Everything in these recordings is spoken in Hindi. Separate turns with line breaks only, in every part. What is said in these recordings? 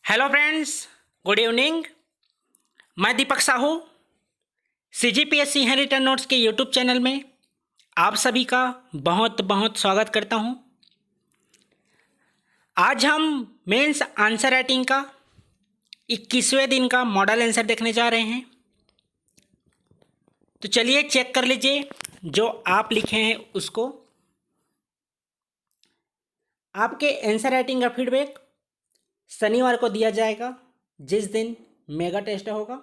Hello friends, good evening. मैं दीपक साहू CGPSC है रिटर्न नोट्स के यूट्यूब चैनल में आप सभी का बहुत बहुत स्वागत करता हूं। आज हम मेंस आंसर राइटिंग का 21वें दिन का मॉडल आंसर देखने जा रहे हैं। तो चलिए चेक कर लीजिए जो आप लिखे हैं उसको। आपके आंसर राइटिंग का फीडबैक शनिवार को दिया जाएगा, जिस दिन मेगा टेस्ट होगा।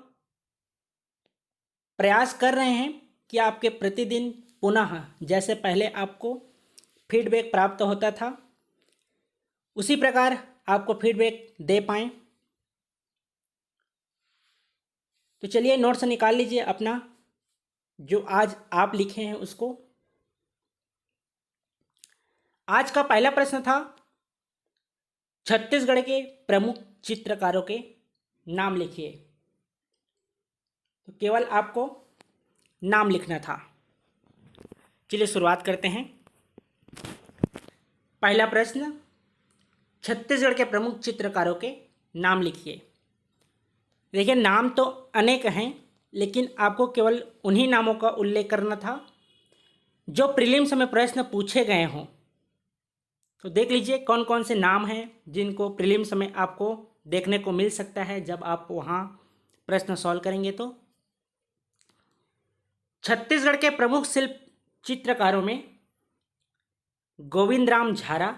प्रयास कर रहे हैं कि आपके प्रतिदिन पुनः जैसे पहले आपको फीडबैक प्राप्त होता था उसी प्रकार आपको फीडबैक दे पाएँ। तो चलिए नोट्स निकाल लीजिए अपना, जो आज आप लिखे हैं उसको। आज का पहला प्रश्न था छत्तीसगढ़ के प्रमुख चित्रकारों के नाम लिखिए। तो केवल आपको नाम लिखना था। चलिए शुरुआत करते हैं। पहला प्रश्न, छत्तीसगढ़ के प्रमुख चित्रकारों के नाम लिखिए। देखिए, नाम तो अनेक हैं, लेकिन आपको केवल उन्हीं नामों का उल्लेख करना था जो प्रीलिम्स में प्रश्न पूछे गए हों। तो देख लीजिए कौन कौन से नाम हैं जिनको प्रीलिम्स में आपको देखने को मिल सकता है जब आप वहाँ प्रश्न सॉल्व करेंगे। तो छत्तीसगढ़ के प्रमुख शिल्प चित्रकारों में गोविंदराम झारा,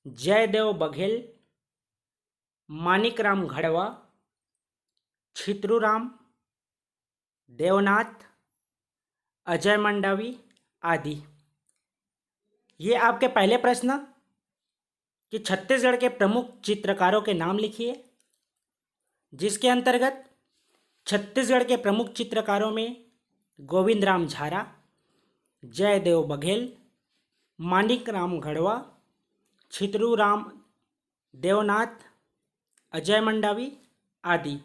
जयदेव बघेल, मानिकराम घड़वा, छित्रूराम, देवनाथ, अजय मंडावी आदि। ये आपके पहले प्रश्न कि छत्तीसगढ़ के प्रमुख चित्रकारों के नाम लिखिए, जिसके अंतर्गत छत्तीसगढ़ के प्रमुख चित्रकारों में गोविंदराम झारा, जयदेव बघेल, मानिकराम घड़वा, छित्रूराम, देवनाथ, अजय मंडावी आदि।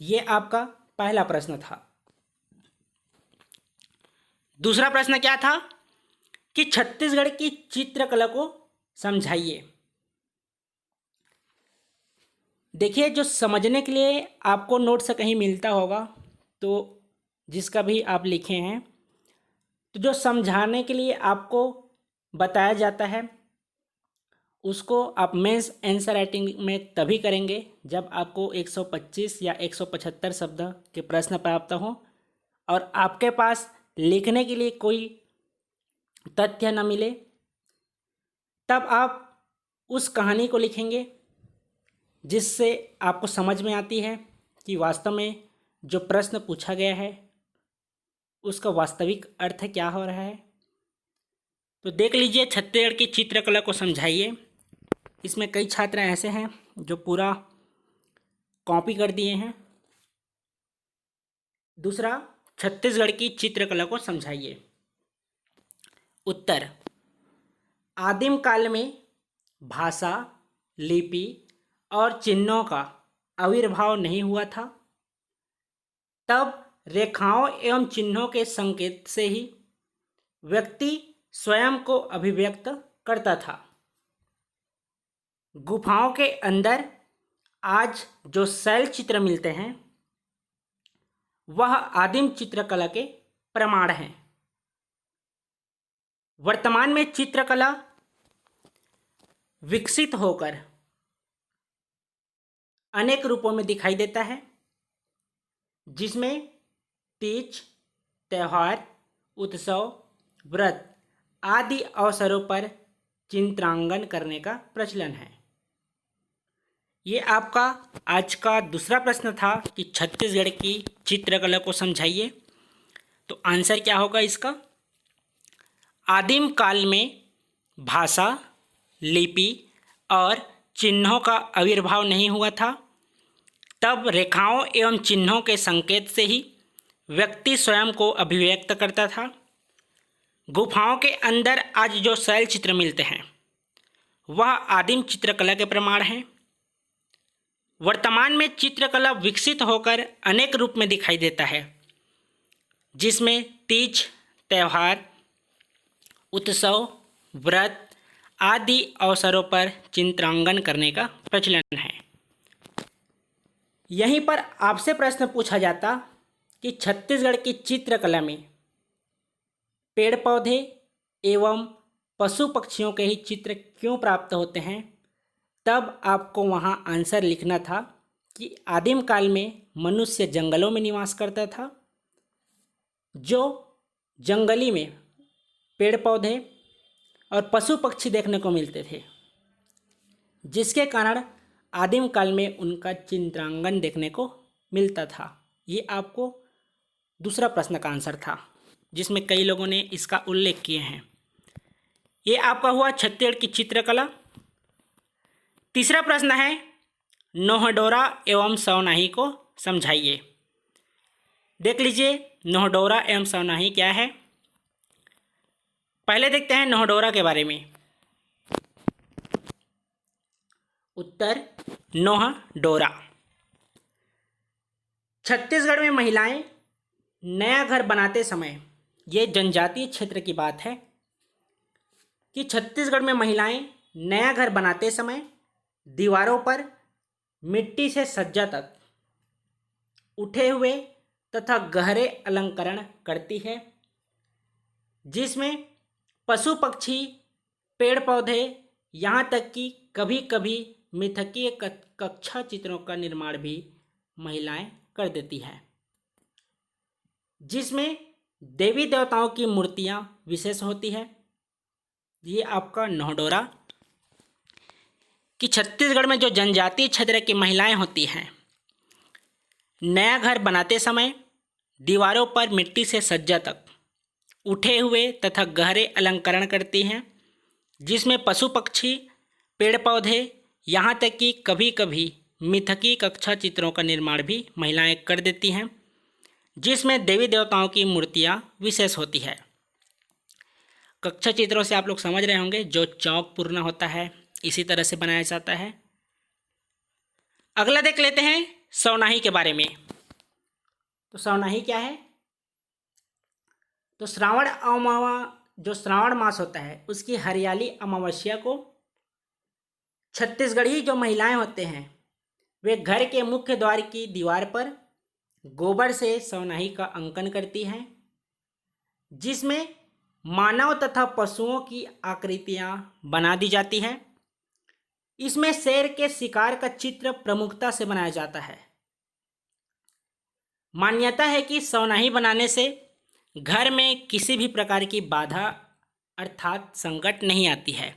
ये आपका पहला प्रश्न था। दूसरा प्रश्न क्या था कि छत्तीसगढ़ की चित्रकला को समझाइए। देखिए, जो समझने के लिए आपको नोट से कहीं मिलता होगा, तो जिसका भी आप लिखे हैं, तो जो समझाने के लिए आपको बताया जाता है उसको आप मेंस आंसर राइटिंग में तभी करेंगे जब आपको 125 या 175 शब्द के प्रश्न प्राप्त हों और आपके पास लिखने के लिए कोई तथ्य न मिले। तब आप उस कहानी को लिखेंगे जिससे आपको समझ में आती है कि वास्तव में जो प्रश्न पूछा गया है उसका वास्तविक अर्थ क्या हो रहा है। तो देख लीजिए, छत्तीसगढ़ की चित्रकला को समझाइए। इसमें कई छात्र ऐसे हैं जो पूरा कॉपी कर दिए हैं। दूसरा, छत्तीसगढ़ की चित्रकला को समझाइए। उत्तर, आदिम काल में भाषा, लिपि और चिन्हों का आविर्भाव नहीं हुआ था। तब रेखाओं एवं चिन्हों के संकेत से ही व्यक्ति स्वयं को अभिव्यक्त करता था। गुफाओं के अंदर आज जो शैल चित्र मिलते हैं वह आदिम चित्रकला के प्रमाण हैं। वर्तमान में चित्रकला विकसित होकर अनेक रूपों में दिखाई देता है, जिसमें तीज, त्यौहार, उत्सव, व्रत आदि अवसरों पर चित्रांकन करने का प्रचलन है। ये आपका आज का दूसरा प्रश्न था कि छत्तीसगढ़ की चित्रकला को समझाइए। तो आंसर क्या होगा इसका? आदिम काल में भाषा, लिपि और चिन्हों का आविर्भाव नहीं हुआ था। तब रेखाओं एवं चिन्हों के संकेत से ही व्यक्ति स्वयं को अभिव्यक्त करता था। गुफाओं के अंदर आज जो शैल चित्र मिलते हैं वह आदिम चित्रकला के प्रमाण हैं। वर्तमान में चित्रकला विकसित होकर अनेक रूप में दिखाई देता है, जिसमें तीज, त्यौहार, उत्सव, व्रत आदि अवसरों पर चित्रांकन करने का प्रचलन है। यहीं पर आपसे प्रश्न पूछा जाता कि छत्तीसगढ़ की चित्रकला में पेड़ पौधे एवं पशु पक्षियों के ही चित्र क्यों प्राप्त होते हैं, तब आपको वहाँ आंसर लिखना था कि आदिम काल में मनुष्य जंगलों में निवास करता था, जो जंगली में पेड़ पौधे और पशु पक्षी देखने को मिलते थे, जिसके कारण आदिम काल में उनका चित्रांकन देखने को मिलता था। ये आपको दूसरा प्रश्न का आंसर था, जिसमें कई लोगों ने इसका उल्लेख किए हैं। ये आपका हुआ छत्तीसगढ़ की चित्रकला। तीसरा प्रश्न है, नोहडोरा एवं सवनाही को समझाइए। देख लीजिए नोहडोरा एवं सवनाही क्या है। पहले देखते हैं नोहडोरा के बारे में। उत्तर नोहडोरा। छत्तीसगढ़ में महिलाएं नया घर बनाते समय, ये जनजातीय क्षेत्र की बात है कि छत्तीसगढ़ में महिलाएं नया घर बनाते समय दीवारों पर मिट्टी से सज्जा तक उठे हुए तथा गहरे अलंकरण करती है, जिसमें पशु पक्षी पेड़ पौधे यहाँ तक कि कभी कभी मिथकीय कक्षा चित्रों का निर्माण भी महिलाएं कर देती हैं, जिसमें देवी देवताओं की मूर्तियाँ विशेष होती है। ये आपका नोहडोरा कि छत्तीसगढ़ में जो जनजातीय क्षेत्र की महिलाएं होती हैं, नया घर बनाते समय दीवारों पर मिट्टी से सज्जा तक उठे हुए तथा गहरे अलंकरण करती हैं, जिसमें पशु पक्षी पेड़ पौधे यहाँ तक कि कभी कभी मिथकी कक्षा चित्रों का निर्माण भी महिलाएं कर देती हैं, जिसमें देवी देवताओं की मूर्तियाँ विशेष होती है। कक्षा चित्रों से आप लोग समझ रहे होंगे, जो चौक पूर्ण होता है इसी तरह से बनाया जाता है। अगला देख लेते हैं सवनाही के बारे में। तो सवनाही क्या है? तो जो श्रावण मास होता है उसकी हरियाली अमावस्या को छत्तीसगढ़ी जो महिलाएं होते हैं, वे घर के मुख्य द्वार की दीवार पर गोबर से सवनाही का अंकन करती हैं, जिसमें मानव तथा पशुओं की आकृतियां बना दी जाती हैं। इसमें शेर के शिकार का चित्र प्रमुखता से बनाया जाता है। मान्यता है कि सवनाही बनाने से घर में किसी भी प्रकार की बाधा अर्थात संकट नहीं आती है।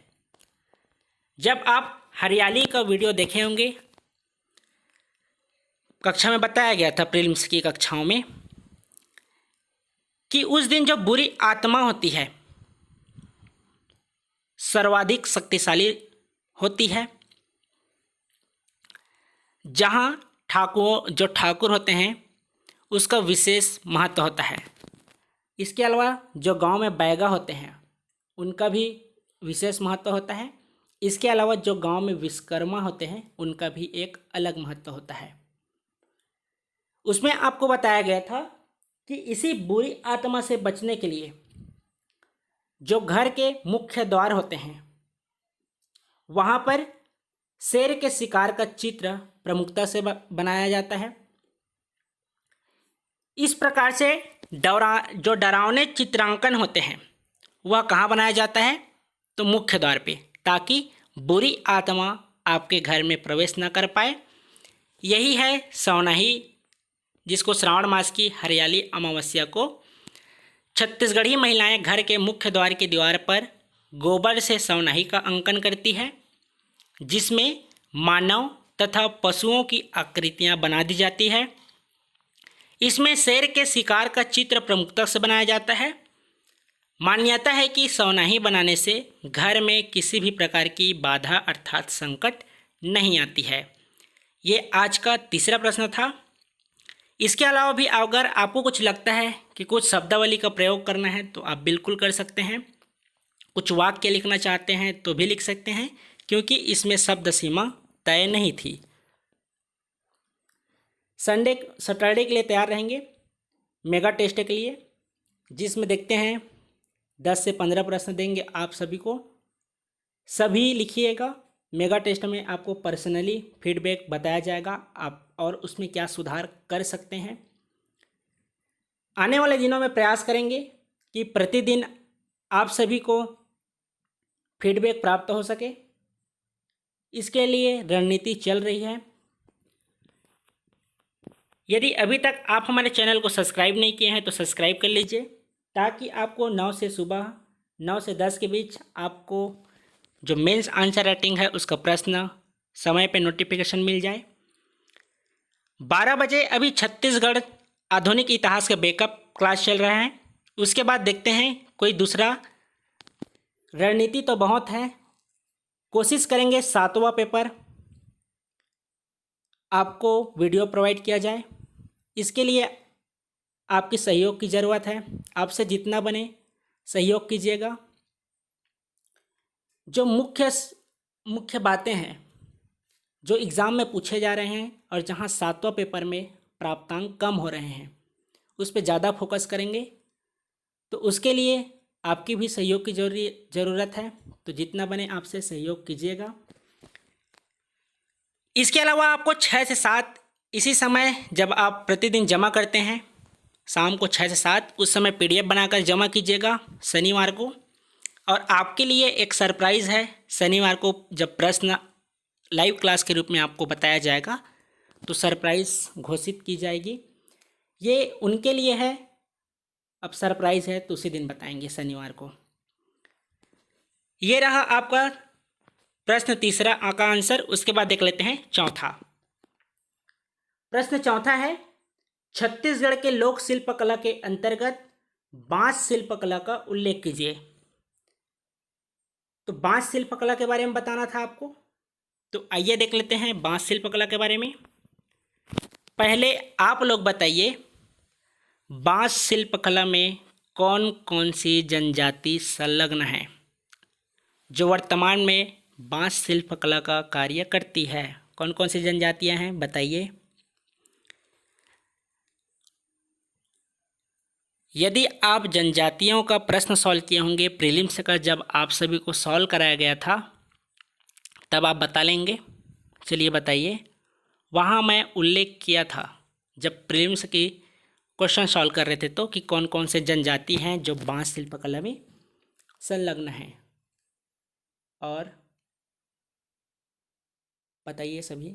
जब आप हरियाली का वीडियो देखे होंगे, कक्षा में बताया गया था प्रीलिम्स की कक्षाओं में कि उस दिन जो बुरी आत्मा होती है सर्वाधिक शक्तिशाली होती है, जहाँ ठाकुर होते हैं उसका विशेष महत्व होता है। इसके अलावा जो गांव में बैगा होते हैं उनका भी विशेष महत्व होता है। इसके अलावा जो गांव में विश्वकर्मा होते हैं उनका भी एक अलग महत्व होता है। उसमें आपको बताया गया था कि इसी बुरी आत्मा से बचने के लिए जो घर के मुख्य द्वार होते हैं वहाँ पर शेर के शिकार का चित्र प्रमुखता से बनाया जाता है। इस प्रकार से जो डरावने चित्रांकन होते हैं वह कहाँ बनाया जाता है? तो मुख्य द्वार पे, ताकि बुरी आत्मा आपके घर में प्रवेश न कर पाए। यही है सवनाही, जिसको श्रावण मास की हरियाली अमावस्या को छत्तीसगढ़ी महिलाएं घर के मुख्य द्वार की दीवार पर गोबर से सवनाही का अंकन करती है, जिसमें मानव तथा पशुओं की आकृतियां बना दी जाती है। इसमें शेर के शिकार का चित्र प्रमुखता से बनाया जाता है। मान्यता है कि सवनाही बनाने से घर में किसी भी प्रकार की बाधा अर्थात संकट नहीं आती है। ये आज का तीसरा प्रश्न था। इसके अलावा भी अगर आपको कुछ लगता है कि कुछ शब्दावली का प्रयोग करना है तो आप बिल्कुल कर सकते हैं। कुछ वाक्य लिखना चाहते हैं तो भी लिख सकते हैं, क्योंकि इसमें शब्द सीमा तय नहीं थी। सैटरडे के लिए तैयार रहेंगे मेगा टेस्ट के लिए, जिसमें देखते हैं 10 से 15 प्रश्न देंगे आप सभी को। सभी लिखिएगा। मेगा टेस्ट में आपको पर्सनली फीडबैक बताया जाएगा आप और उसमें क्या सुधार कर सकते हैं। आने वाले दिनों में प्रयास करेंगे कि प्रतिदिन आप सभी को फीडबैक प्राप्त हो सके। इसके लिए रणनीति चल रही है। यदि अभी तक आप हमारे चैनल को सब्सक्राइब नहीं किए हैं तो सब्सक्राइब कर लीजिए, ताकि आपको 9 से सुबह 9 से 10 के बीच आपको जो मेंस आंसर राइटिंग है उसका प्रश्न समय पे नोटिफिकेशन मिल जाए। 12 बजे अभी छत्तीसगढ़ आधुनिक इतिहास का बैकअप क्लास चल रहा है। उसके बाद देखते हैं कोई दूसरा। रणनीति तो बहुत है, कोशिश करेंगे 7वां पेपर आपको वीडियो प्रोवाइड किया जाए। इसके लिए आपकी सहयोग की ज़रूरत है। आपसे जितना बने सहयोग कीजिएगा। जो मुख्य बातें हैं जो एग्ज़ाम में पूछे जा रहे हैं और जहां 7वां पेपर में प्राप्तांक कम हो रहे हैं उस पर ज़्यादा फोकस करेंगे। तो उसके लिए आपकी भी सहयोग की ज़रूरत है। तो जितना बने आपसे सहयोग कीजिएगा। इसके अलावा आपको 6 से 7 इसी समय जब आप प्रतिदिन जमा करते हैं शाम को 6 से 7 उस समय PDF बनाकर जमा कीजिएगा शनिवार को। और आपके लिए एक सरप्राइज़ है, शनिवार को जब प्रश्न लाइव क्लास के रूप में आपको बताया जाएगा तो सरप्राइज़ घोषित की जाएगी। ये उनके लिए है, अब सरप्राइज़ है तो उसी दिन बताएंगे शनिवार को। ये रहा आपका प्रश्न तीसरा का आंसर। उसके बाद देख लेते हैं चौथा। प्रश्न चौथा है, छत्तीसगढ़ के लोक शिल्पकला के अंतर्गत बांस शिल्पकला का उल्लेख कीजिए। तो बांस शिल्पकला के बारे में बताना था आपको, तो आइए देख लेते हैं बांस शिल्पकला के बारे में। पहले आप लोग बताइए, बांस शिल्पकला में कौन कौन सी जनजाति संलग्न है जो वर्तमान में बांस शिल्पकला का कार्य करती है? कौन कौन सी जनजातियां हैं बताइए। यदि आप जनजातियों का प्रश्न सॉल्व किए होंगे प्रीलिम्स का, जब आप सभी को सॉल्व कराया गया था तब आप बता लेंगे। चलिए बताइए। वहाँ मैं उल्लेख किया था जब प्रीलिम्स की क्वेश्चन सॉल्व कर रहे थे तो कि कौन कौन से जनजाति हैं जो बांस शिल्पकला में संलग्न हैं। और बताइए सभी।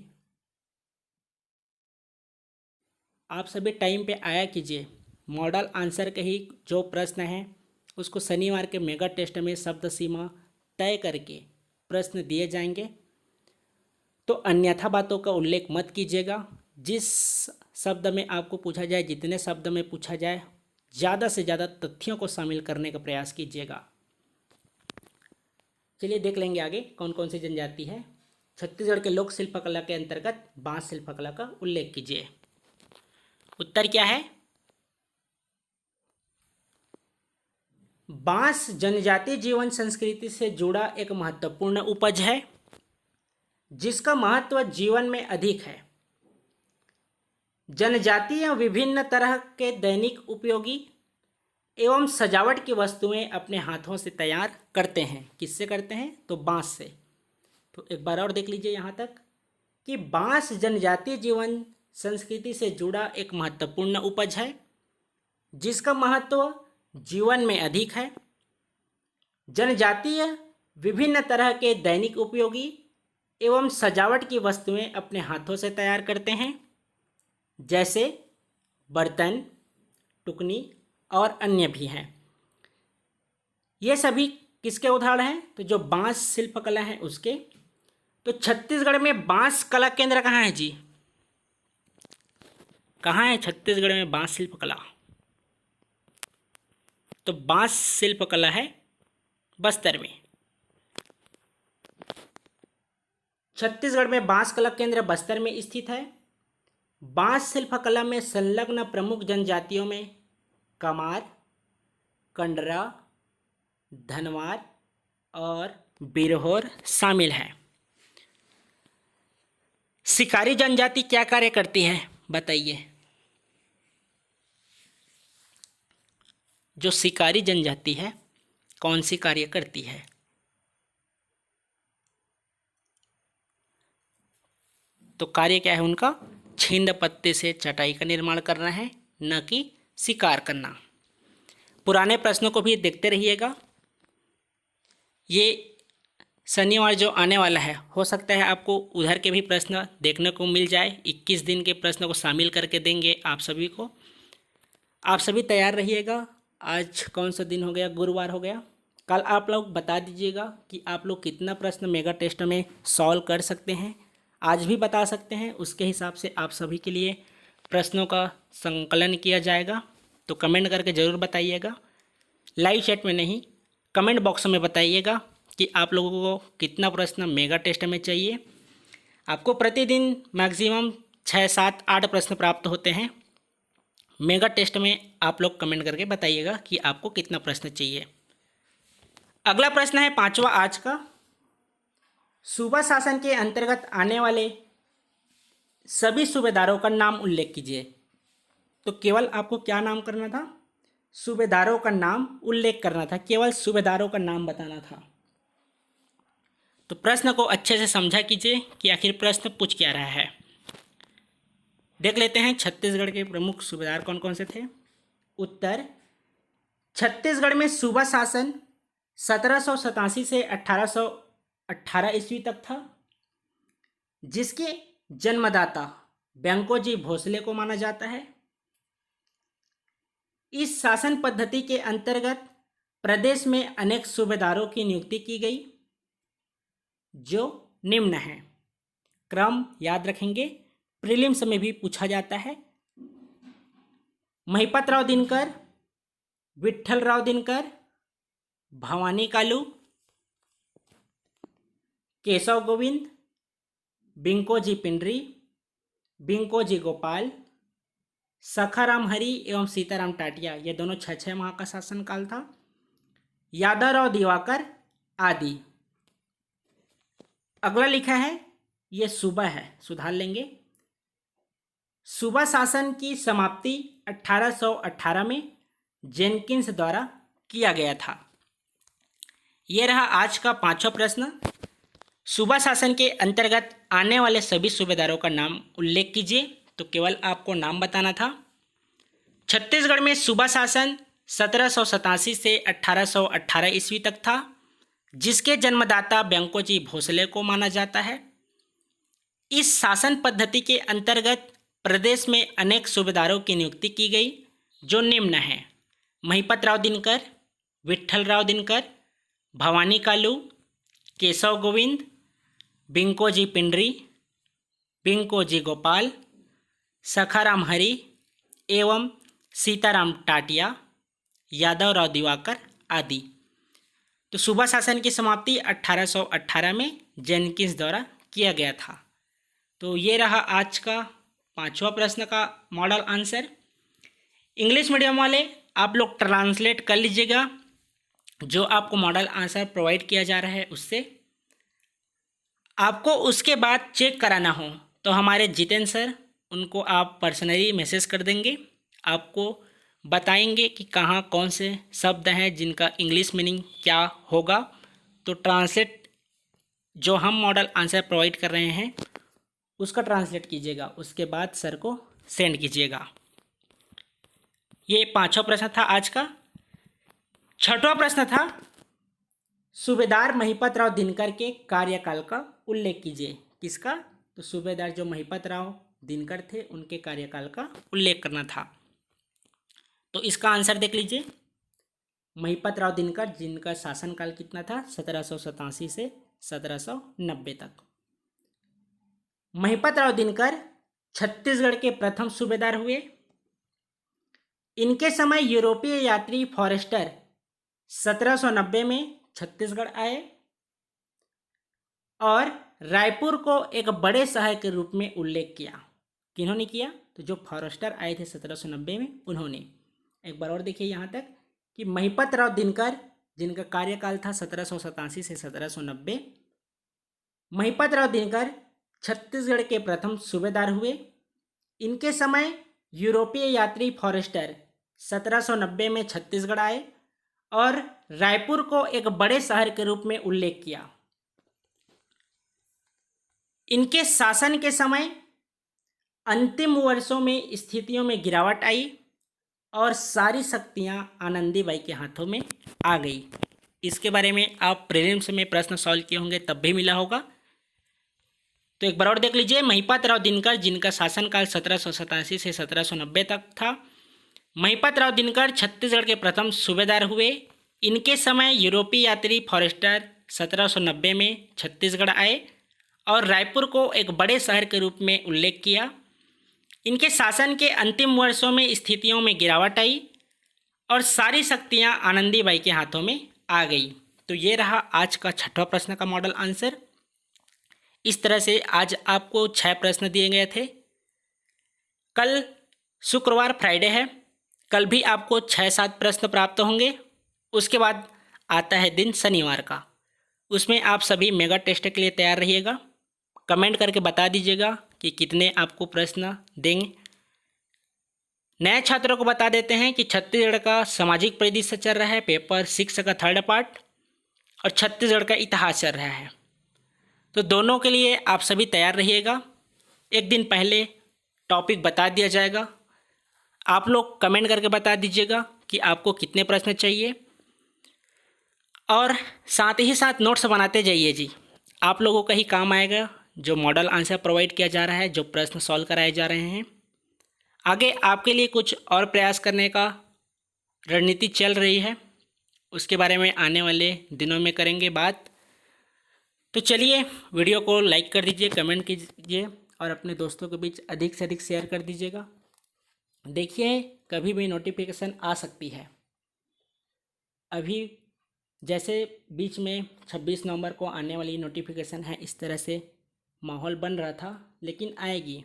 आप सभी टाइम पे आया कीजिए। मॉडल आंसर के ही जो प्रश्न हैं उसको शनिवार के मेगा टेस्ट में शब्द सीमा तय करके प्रश्न दिए जाएंगे। तो अन्यथा बातों का उल्लेख मत कीजिएगा। जिस शब्द में आपको पूछा जाए, जितने शब्द में पूछा जाए, ज़्यादा से ज़्यादा तथ्यों को शामिल करने का प्रयास कीजिएगा। चलिए देख लेंगे आगे कौन कौन सी जनजाति है। छत्तीसगढ़ के लोक शिल्पकला के अंतर्गत बांस शिल्पकला का उल्लेख कीजिए। उत्तर क्या है? बांस जनजातीय जीवन संस्कृति से जुड़ा एक महत्वपूर्ण उपज है जिसका महत्व जीवन में अधिक है। जनजातीय विभिन्न तरह के दैनिक उपयोगी एवं सजावट की वस्तुएं अपने हाथों से तैयार करते हैं। किससे करते हैं? तो बांस से। तो एक बार और देख लीजिए यहाँ तक कि बांस जनजातीय जीवन संस्कृति से जुड़ा एक महत्वपूर्ण उपज है जिसका महत्व जीवन में अधिक है। जनजातीय विभिन्न तरह के दैनिक उपयोगी एवं सजावट की वस्तुएं अपने हाथों से तैयार करते हैं, जैसे बर्तन, टुकनी और अन्य भी हैं। ये सभी किसके उदाहरण हैं? तो जो बांस शिल्पकला है उसके। तो छत्तीसगढ़ में बांस कला केंद्र कहाँ है जी? कहाँ है छत्तीसगढ़ में बांस शिल्पकला? तो बांस शिल्पकला है बस्तर में। छत्तीसगढ़ में बांस कला केंद्र बस्तर में स्थित है। बांस शिल्पकला में संलग्न प्रमुख जनजातियों में कमार, कंडरा, धनवार और बिरहोर शामिल है। शिकारी जनजाति क्या कार्य करती है बताइए। जो शिकारी जनजाति है कौन सी कार्य करती है? तो कार्य क्या है उनका? छिंद पत्ते से चटाई का निर्माण करना है, न कि शिकार करना। पुराने प्रश्नों को भी देखते रहिएगा। ये शनिवार जो आने वाला है, हो सकता है आपको उधर के भी प्रश्न देखने को मिल जाए। 21 दिन के प्रश्न को शामिल करके देंगे आप सभी को। आप सभी तैयार रहिएगा। आज कौन सा दिन हो गया? गुरुवार हो गया। कल आप लोग बता दीजिएगा कि आप लोग कितना प्रश्न मेगा टेस्ट में सॉल्व कर सकते हैं। आज भी बता सकते हैं, उसके हिसाब से आप सभी के लिए प्रश्नों का संकलन किया जाएगा। तो कमेंट करके ज़रूर बताइएगा, लाइव चैट में नहीं, कमेंट बॉक्स में बताइएगा कि आप लोगों को कितना प्रश्न मेगा टेस्ट में चाहिए। आपको प्रतिदिन मैक्सिमम 6, 7, 8 प्रश्न प्राप्त होते हैं। मेगा टेस्ट में आप लोग कमेंट करके बताइएगा कि आपको कितना प्रश्न चाहिए। अगला प्रश्न है 5वां आज का। सूबा शासन के अंतर्गत आने वाले सभी सूबेदारों का नाम उल्लेख कीजिए। तो केवल आपको क्या नाम करना था? सूबेदारों का नाम उल्लेख करना था, केवल सूबेदारों का नाम बताना था। तो प्रश्न को अच्छे से समझा कीजिए कि आखिर प्रश्न पूछ क्या रहा है। देख लेते हैं छत्तीसगढ़ के प्रमुख सूबेदार कौन कौन से थे। उत्तर: छत्तीसगढ़ में सूबा शासन 1787 से 1818 ईस्वी तक था, जिसके जन्मदाता बैंकोजी भोसले को माना जाता है। इस शासन पद्धति के अंतर्गत प्रदेश में अनेक सूबेदारों की नियुक्ति की गई, जो निम्न है। क्रम याद रखेंगे, प्रीलिम्स में भी पूछा जाता है। महिपतराव दिनकर, विट्ठलराव दिनकर, भवानी कालू, केशव गोविंद, बिंकोजी पिंडरी, बिंकोजी गोपाल, सखाराम हरी एवं सीताराम टाटिया, ये दोनों 6 माह का शासनकाल था। यादवराव दिवाकर आदि। अगला लिखा है, ये सूबा है, सुधार लेंगे। सूबा शासन की समाप्ति 1818 में जेनकिंस द्वारा किया गया था। यह रहा आज का 5वां प्रश्न। सूबा शासन के अंतर्गत आने वाले सभी सूबेदारों का नाम उल्लेख कीजिए। तो केवल आपको नाम बताना था। छत्तीसगढ़ में सूबा शासन 1787 से 1818 ईस्वी तक था, जिसके जन्मदाता बैंकोजी भोसले को माना जाता है। इस शासन पद्धति के अंतर्गत प्रदेश में अनेक सूबेदारों की नियुक्ति की गई, जो निम्न हैं। महिपतराव दिनकर, विट्ठलराव दिनकर, भवानी कालू, केशव गोविंद, बिंकोजी पिंडरी, बिंकोजी गोपाल, सखाराम हरी एवं सीताराम टाटिया, यादवराव दिवाकर आदि। तो सूबा शासन की समाप्ति 1818 में जेनकिंस द्वारा किया गया था। तो ये रहा आज का 5वां प्रश्न का मॉडल आंसर। इंग्लिश मीडियम वाले आप लोग ट्रांसलेट कर लीजिएगा, जो आपको मॉडल आंसर प्रोवाइड किया जा रहा है उससे। आपको उसके बाद चेक कराना हो तो हमारे जितेंद्र सर, उनको आप पर्सनली मैसेज कर देंगे, आपको बताएंगे कि कहाँ कौन से शब्द हैं जिनका इंग्लिश मीनिंग क्या होगा। तो ट्रांसलेट जो हम मॉडल आंसर प्रोवाइड कर रहे हैं उसका ट्रांसलेट कीजिएगा, उसके बाद सर को सेंड कीजिएगा। ये 5वां प्रश्न था आज का। 6वां प्रश्न था, सूबेदार महिपतराव दिनकर के कार्यकाल का उल्लेख कीजिए। किसका? तो सूबेदार जो महिपतराव दिनकर थे उनके कार्यकाल का उल्लेख करना था। तो इसका आंसर देख लीजिए। महिपतराव दिनकर, जिनका शासनकाल कितना था? 1787 से 1790 तक। महिपतराव दिनकर छत्तीसगढ़ के प्रथम सूबेदार हुए। इनके समय यूरोपीय यात्री फॉरेस्टर 1790 में छत्तीसगढ़ आए और रायपुर को एक बड़े शहर के रूप में उल्लेख किया। किन्होंने किया? तो जो फॉरेस्टर आए थे 1790 में, उन्होंने। एक बार और देखिए यहाँ तक कि महिपतराव दिनकर, जिनका कार्यकाल था 1787 से 1790, महिपतराव दिनकर छत्तीसगढ़ के प्रथम सूबेदार हुए। इनके समय यूरोपीय यात्री फॉरेस्टर 1790 में छत्तीसगढ़ आए और रायपुर को एक बड़े शहर के रूप में उल्लेख किया। इनके शासन के समय अंतिम वर्षों में स्थितियों में गिरावट आई और सारी शक्तियां आनंदीबाई के हाथों में आ गई। इसके बारे में आप प्रीलिम्स में प्रश्न सॉल्व किए होंगे, तब भी मिला होगा। तो एक बार और देख लीजिए। महिपात राव दिनकर, जिनका शासनकाल 1787 से 1790 तक था। महिपात राव दिनकर छत्तीसगढ़ के प्रथम सूबेदार हुए। इनके समय यूरोपीय यात्री फॉरेस्टर 1790 में छत्तीसगढ़ आए और रायपुर को एक बड़े शहर के रूप में उल्लेख किया। इनके शासन के अंतिम वर्षों में स्थितियों में गिरावट आई और सारी शक्तियां आनंदीबाई के हाथों में आ गई। तो ये रहा आज का 6वां प्रश्न का मॉडल आंसर। इस तरह से आज आपको 6 प्रश्न दिए गए थे। कल शुक्रवार फ्राइडे है, कल भी आपको 6-7 प्रश्न प्राप्त होंगे। उसके बाद आता है दिन शनिवार का, उसमें आप सभी मेगा टेस्ट के लिए तैयार रहिएगा। कमेंट करके बता दीजिएगा कि कितने आपको प्रश्न देंगे। नए छात्रों को बता देते हैं कि छत्तीसगढ़ का सामाजिक परिदृश्य चल रहा है, पेपर 6 का 3rd पार्ट, और छत्तीसगढ़ का इतिहास चल रहा है। तो दोनों के लिए आप सभी तैयार रहिएगा। एक दिन पहले टॉपिक बता दिया जाएगा। आप लोग कमेंट करके बता दीजिएगा कि आपको कितने प्रश्न चाहिए, और साथ ही साथ नोट्स बनाते जाइए जी। आप लोगों का ही काम आएगा। जो मॉडल आंसर प्रोवाइड किया जा रहा है, जो प्रश्न सॉल्व कराए जा रहे हैं, आगे आपके लिए कुछ और प्रयास करने का रणनीति चल रही है, उसके बारे में आने वाले दिनों में करेंगे बात। तो चलिए, वीडियो को लाइक कर दीजिए, कमेंट कीजिए और अपने दोस्तों के बीच अधिक से अधिक शेयर कर दीजिएगा। देखिए, कभी भी नोटिफिकेशन आ सकती है। अभी जैसे बीच में 26 नवंबर को आने वाली नोटिफिकेशन है, इस तरह से माहौल बन रहा था, लेकिन आएगी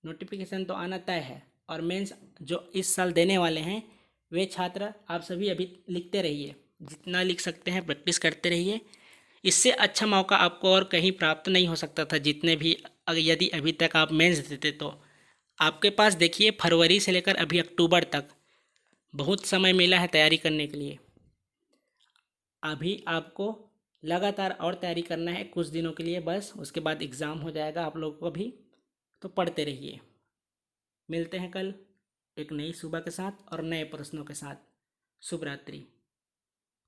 नोटिफिकेशन तो आना तय है। और मेंस जो इस साल देने वाले हैं, वे छात्र आप सभी अभी लिखते रहिए, जितना लिख सकते हैं प्रैक्टिस करते रहिए। इससे अच्छा मौका आपको और कहीं प्राप्त नहीं हो सकता था। जितने भी यदि अभी तक आप मेंस देते तो आपके पास देखिए फरवरी से लेकर अभी अक्टूबर तक बहुत समय मिला है तैयारी करने के लिए। अभी आपको लगातार और तैयारी करना है कुछ दिनों के लिए बस, उसके बाद एग्ज़ाम हो जाएगा आप लोगों को भी। तो पढ़ते रहिए। मिलते हैं कल एक नई सुबह के साथ और नए प्रश्नों के साथ। शुभ रात्रि।